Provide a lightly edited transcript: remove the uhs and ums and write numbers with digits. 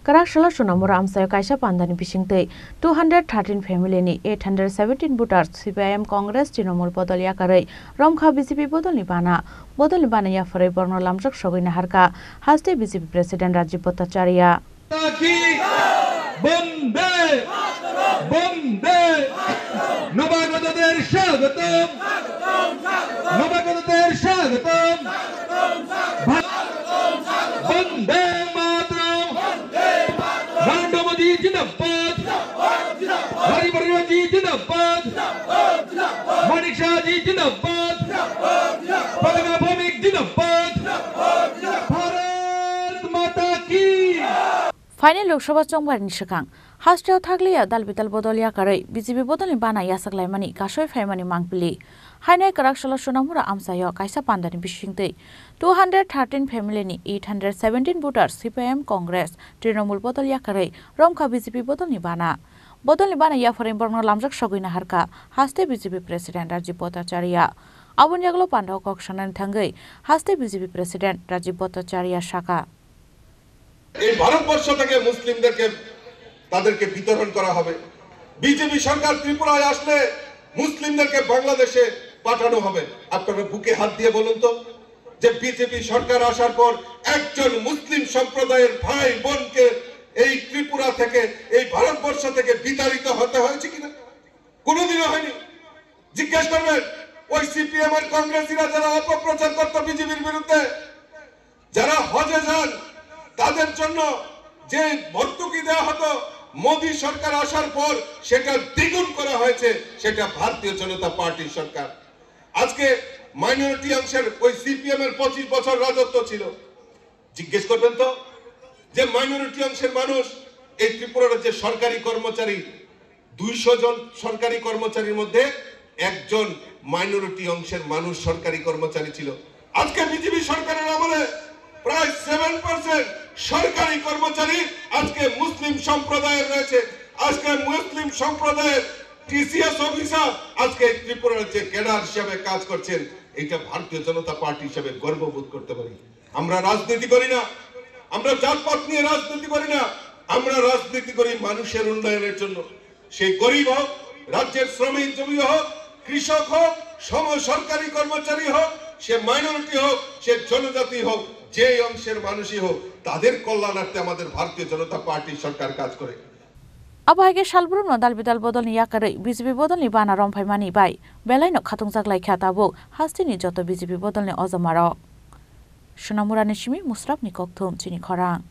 Karakshila Shunamura Amsayo Kaisha Pandani Bishingte 213 family ni 817 voters CPIM Congress Tinamul Bodol Yakare Romkha BJP Bodol Nibana Yafare Borno Lamjak Shogina Harka Haste BJP President Rajiv Bhattacharya নবাগতদের স্বাগতম বন্দে মাতরম নরেন্দ্র মোদি জিন্দাবাদ হরিবরন জি জিন্দাবাদ মানিক শাহ জি জিন্দাবাদ পতাকা ভৌমিক জিন্দাবাদ ভারত মাতা কি Final Lok Sabha Chongbar ni Shikang Hasteo Thaglia Dalbital Bodol Yakare BJP Bodol Bana Yasaklaimani Kashoy Faimani Mangpili Hainai Karakshila Shunamura Amsayo Kaisa Pandani Bishingte 213 family ni 817 voters CPIM Congress Tinamul Bodol Yakare Romkha BJP Bodol Bana Yafare Borno Lamjak Shogina Harka Haste BJP President Rajiv Bhattacharya Abun Jaglo Pandao Kokshanan Thangai Haste BJP President Rajiv Bhattacharya Shaka এই ভারতবর্ষ থেকে মুসলিমদেরকে তাদেরকে বিতরণ করা হবে BJP সরকার ত্রিপুরায় আসলে মুসলিমদেরকে বাংলাদেশে পাঠানো হবে আপনারা বুকে হাত দিয়ে বলুন তো যে বিজেপি সরকার আসার পর একজন মুসলিম সম্প্রদায়ের ভাই বোনকে এই ত্রিপুরা থেকে এই ভারতবর্ষ থেকে বিতাড়িত হতে হয়েছে কিনা কোনোদিনও হয়নি জিজ্ঞেস করবেন ওই সিপিএম এর কংগ্রেসীরা যারা অপপ্রচার করত বিজেপির বিরুদ্ধে যারা হজে যান তাদের জন্য যে ভর্তুকি দেওয়া হতো মোদি সরকার আসার পর সেটা দ্বিগুণ করা হয়েছে সেটা ভারতীয় জনতা পার্টির সরকার আজকে মাইনরিটি অংশের ওই সিপিএম এর 25 বছর রাজত্ব ছিল জিজ্ঞেস করবেন তো যে মাইনরিটি অংশের মানুষ এই ত্রিপুরার যে সরকারি কর্মচারী 200 জন সরকারি কর্মচারীর মধ্যে একজন মাইনরিটি অংশের মানুষ সরকারি কর্মচারী ছিল আজকে বিজেপি সরকারের আমলে প্রায় 7% সরকারি কর্মচারী আজকে মুসলিম সম্প্রদায়ের রয়েছে আজকে মুসলিম সম্প্রদায়ের টিসিএস অফিসার আজকে ত্রিপুরার যে ক্যাডার হিসেবে কাজ করছেন এটা ভারতীয় জনতা পার্টি হিসেবে গর্ববোধ করতে পারি আমরা রাজনীতি করি না আমরা জাতপাত নিয়ে রাজনীতি করি না আমরা রাজনীতি করি মানুষের উন্নয়নের জন্য সেই গরিব হোক রাজ্যের শ্রমিকজীবী হোক কৃষক হোক সরকারি কর্মচারী হোক সে মাইনরিটি হোক সে জনজাতি হোক যে অংশের মানুষই হোক তাদের কল্যাণার্থে আমাদের ভারতীয় জনতা পার্টি সরকার কাজ করে Abahage Shalbrum no Dalbidal Bodol Yakare BJP Bodol Bana Romfaimani Bai Belai no Khatungjak Lai Khatabo Hastini Joto BJP Bodol Ozamaro Shunamura Nishimi Musrab Nikokthum Chini Khorang